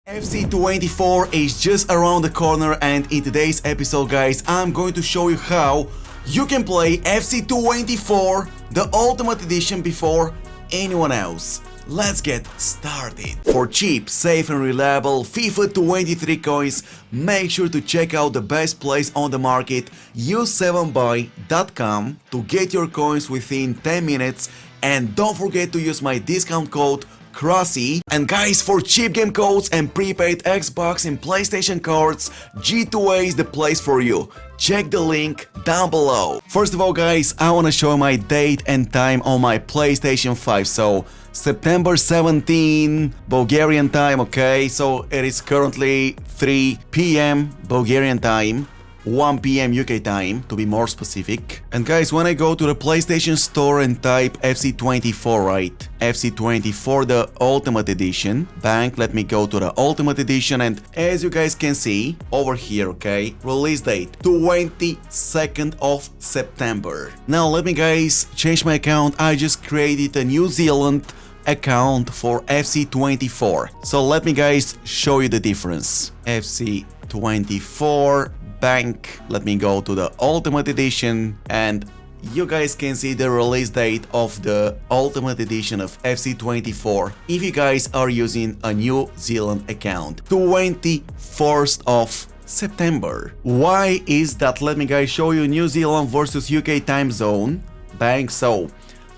FC24 is just around the corner, and in today's episode, guys, I'm going to show you how you can play FC24, the Ultimate Edition, before anyone else. Let's get started. For cheap, safe and reliable FIFA 23 coins, make sure to check out the best place on the market, u7buy.com, to get your coins within 10 minutes, and don't forget to use my discount code Crossy. And guys, for cheap game codes and prepaid Xbox and PlayStation cards, G2A is the place for you. Check the link down below. First of all, guys, I want to show my date and time on my PlayStation 5. So September 17 Bulgarian time, okay? So it is currently 3 p.m. Bulgarian time, 1 p.m. UK time, to be more specific. And guys, when I go to the PlayStation Store and type FC24, right? FC24, the Ultimate Edition. Bang, let me go to the Ultimate Edition, and as you guys can see over here, okay? Release date, 22nd of September. Now let me, guys, change my account. I just created a New Zealand account for FC24. So let me, guys, show you the difference. FC24. Bank. Let me go to the Ultimate Edition, and you guys can see the release date of the Ultimate Edition of FC24 if you guys are using a New Zealand account. 21st of September. Why is that? Let me, guys, show you New Zealand versus UK time zone. Bang. So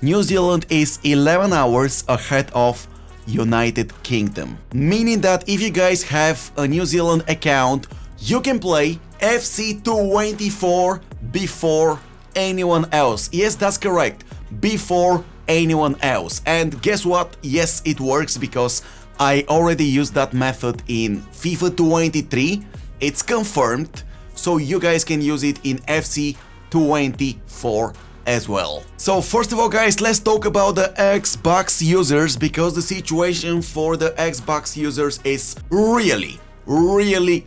New Zealand is 11 hours ahead of United Kingdom, meaning that if you guys have a New Zealand account, you can play FC24 before anyone else. Yes, that's correct. Before anyone else. And guess what? Yes, it works, because I already used that method in FIFA 23. It's confirmed. So you guys can use it in FC24 as well. So first of all, guys, let's talk about the Xbox users, because the situation for the Xbox users is really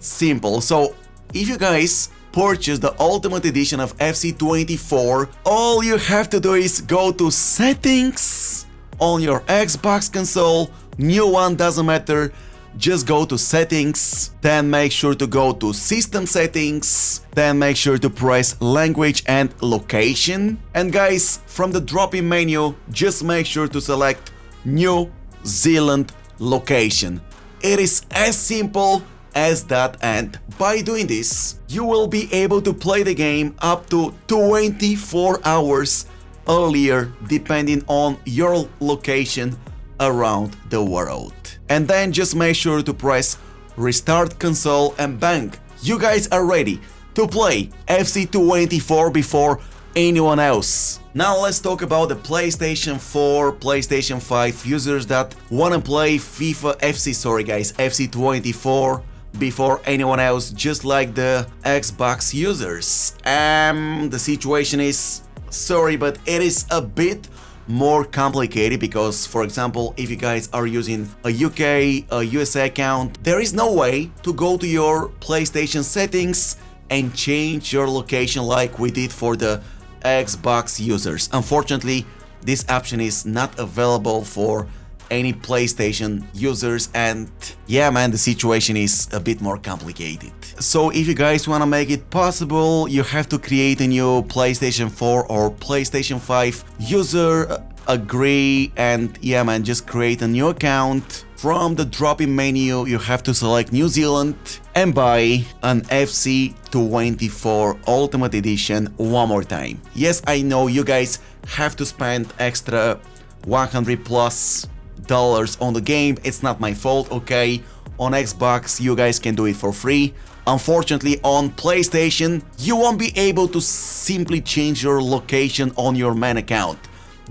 simple. So if you guys purchase the Ultimate Edition of FC24, all you have to do is go to settings on your Xbox console. New one, doesn't matter. Just go to settings, then make sure to go to system settings, then make sure to press language and location. And guys, from the drop-in menu, just make sure to select New Zealand location. It is as simple as that, and by doing this, you will be able to play the game up to 24 hours earlier, depending on your location around the world. And then just make sure to press restart console, and bang, you guys are ready to play FC24 before anyone else. Now let's talk about the PlayStation 4, PlayStation 5 users that wanna play FC24 before anyone else, just like the Xbox users. The situation is, sorry, but it is a bit more complicated, because, for example, if you guys are using a UK, a USA account, there is no way to go to your PlayStation settings and change your location like we did for the Xbox users. Unfortunately, this option is not available for any PlayStation users, and yeah, man, the situation is a bit more complicated. So if you guys want to make it possible, you have to create a new PlayStation 4 or PlayStation 5 user, agree, and yeah, man, just create a new account. From the drop-in menu, you have to select New Zealand and buy an FC24 Ultimate Edition one more time. Yes, I know you guys have to spend extra $100+ on the game. It's not my fault, okay? On Xbox, you guys can do it for free. Unfortunately, on PlayStation, you won't be able to simply change your location on your main account.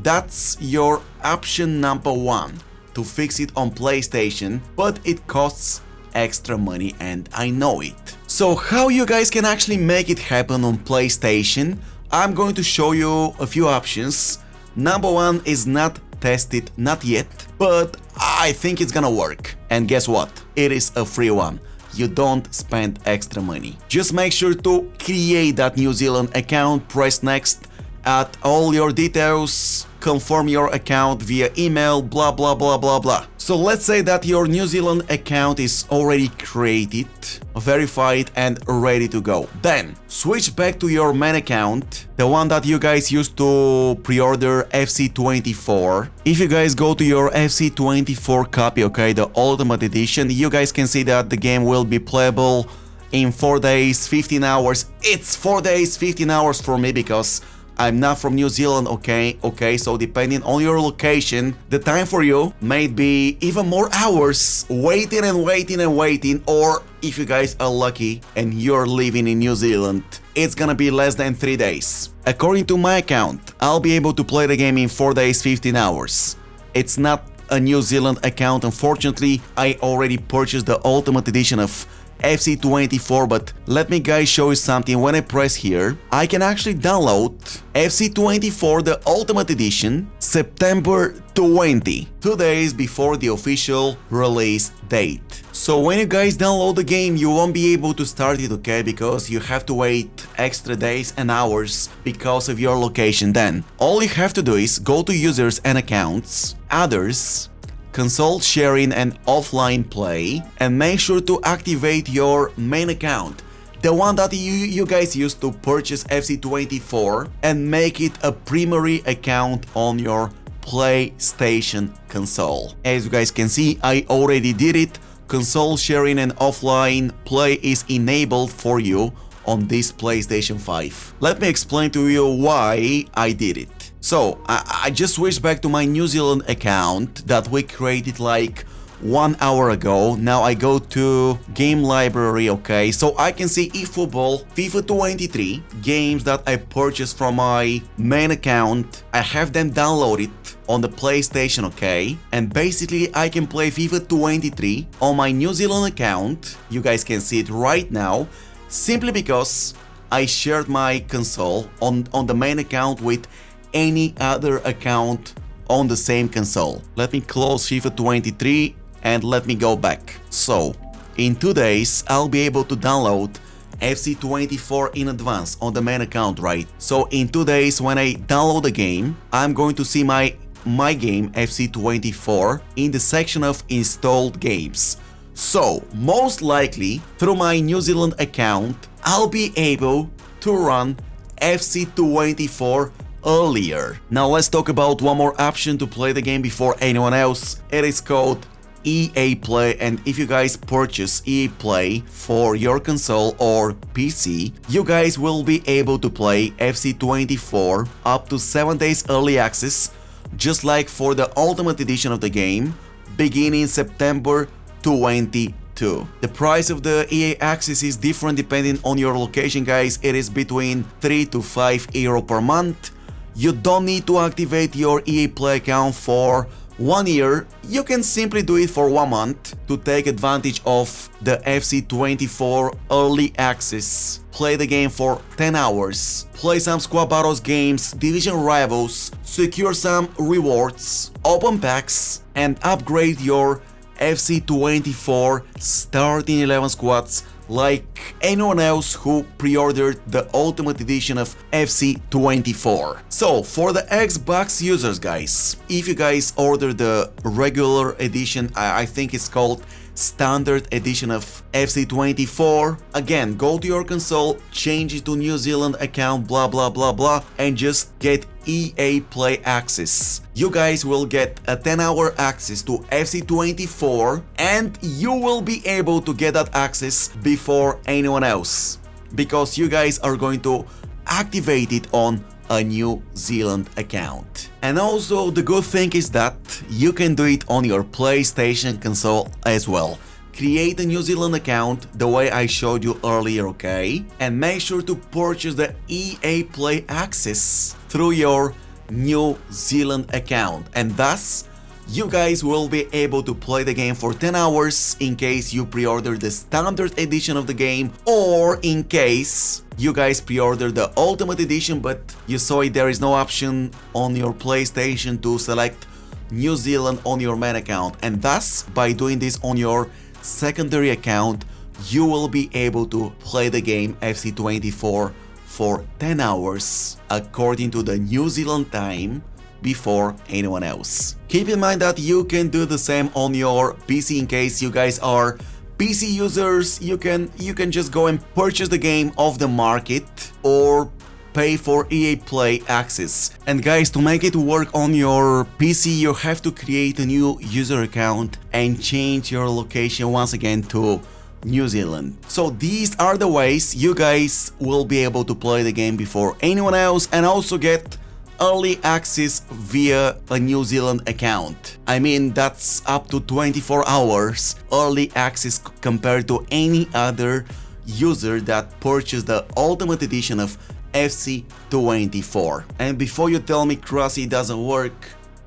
That's your option number one, to fix it on PlayStation, but it costs extra money, and I know it. So how you guys can actually make it happen on PlayStation? I'm going to show you a few options. Number one is not tested, not yet, but I think it's gonna work. And guess what? It is a free one. You don't spend extra money. Just make sure to create that New Zealand account, press next, add all your details, confirm your account via email, blah blah blah blah blah. So let's say that your New Zealand account is already created, verified and ready to go. Then switch back to your main account, the one that you guys used to pre-order FC24. If you guys go to your FC24 copy, okay, the Ultimate Edition, you guys can see that the game will be playable in 4 days, 15 hours. It's 4 days, 15 hours for me because I'm not from New Zealand, okay, so depending on your location, the time for you may be even more hours waiting and waiting and waiting, or if you guys are lucky and you're living in New Zealand, it's gonna be less than 3 days. According to my account, I'll be able to play the game in 4 days, 15 hours. It's not a New Zealand account, unfortunately. I already purchased the Ultimate Edition of FC24, but let me guys show you something. When I press here, I can actually download FC24, the Ultimate Edition, September 20, 2 days before the official release date. So when you guys download the game, you won't be able to start it, okay, because you have to wait extra days and hours because of your location. Then all you have to do is go to users and accounts, others, console sharing and offline play, and make sure to activate your main account, the one that you guys used to purchase FC24, and make it a primary account on your PlayStation console. As you guys can see, I already did it. Console sharing and offline play is enabled for you on this PlayStation 5. Let me explain to you why I did it. So, I just switched back to my New Zealand account that we created like 1 hour ago. Now I go to game library, okay, so I can see eFootball, FIFA 23, games that I purchased from my main account. I have them downloaded on the PlayStation, okay, and basically I can play FIFA 23 on my New Zealand account. You guys can see it right now, simply because I shared my console on the main account with any other account on the same console. Let me close FIFA 23 and let me go back. So in 2 days I'll be able to download FC24 in advance on the main account, right? So in 2 days when I download the game, I'm going to see my game FC24 in the section of installed games. So most likely through my New Zealand account I'll be able to run FC24 earlier. Now let's talk about one more option to play the game before anyone else. It is called EA Play, and if you guys purchase EA Play for your console or PC, you guys will be able to play FC24 up to 7 days early access, just like for the Ultimate Edition of the game, beginning September 22. The price of the EA access is different depending on your location, guys. It is between 3 to 5 euro per month. You don't need to activate your EA Play account for 1 year. You can simply do it for 1 month to take advantage of the FC24 early access. Play the game for 10 hours, play some Squad Battles games, Division Rivals, secure some rewards, open packs, and upgrade your FC24 starting 11 squads like anyone else who pre-ordered the Ultimate Edition of FC24. So for the Xbox users, guys, if you guys order the regular edition, I think it's called Standard Edition of FC24, again, go to your console, change it to New Zealand account, blah blah blah blah, and just get EA Play access. You guys will get a 10-hour access to FC24, and you will be able to get that access before anyone else, because you guys are going to activate it on a New Zealand account. And also the good thing is that you can do it on your PlayStation console as well. Create a New Zealand account the way I showed you earlier, okay? And make sure to purchase the EA Play access through your New Zealand account, and thus you guys will be able to play the game for 10 hours in case you pre-order the Standard Edition of the game, or in case you guys pre-order the Ultimate Edition but you saw it there is no option on your PlayStation to select New Zealand on your main account, and thus by doing this on your secondary account you will be able to play the game FC24 for 10 hours according to the New Zealand time before anyone else. Keep in mind that you can do the same on your PC in case you guys are PC users. You can just go and purchase the game off the market or pay for EA Play access. And guys, to make it work on your PC, you have to create a new user account and change your location once again to New Zealand. So these are the ways you guys will be able to play the game before anyone else and also get early access via a New Zealand account. I mean, that's up to 24 hours early access compared to any other user that purchased the Ultimate Edition of FC24. And before you tell me Crossy doesn't work,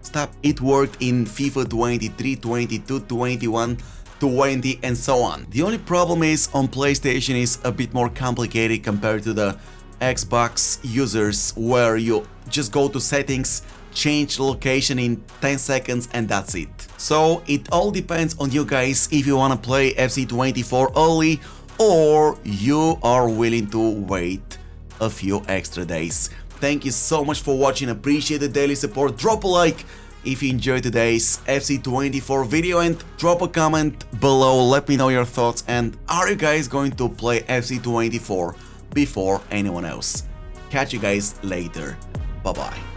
stop. It worked in FIFA 23, 22, 21, 20 and so on. The only problem is on PlayStation is a bit more complicated compared to the Xbox users, where you just go to settings, change location in 10 seconds and that's it. So it all depends on you guys if you wanna play FC24 early or you are willing to wait a few extra days. Thank you so much for watching, appreciate the daily support, drop a like if you enjoyed today's FC24 video and drop a comment below, let me know your thoughts and are you guys going to play FC24 before anyone else. Catch you guys later, bye bye.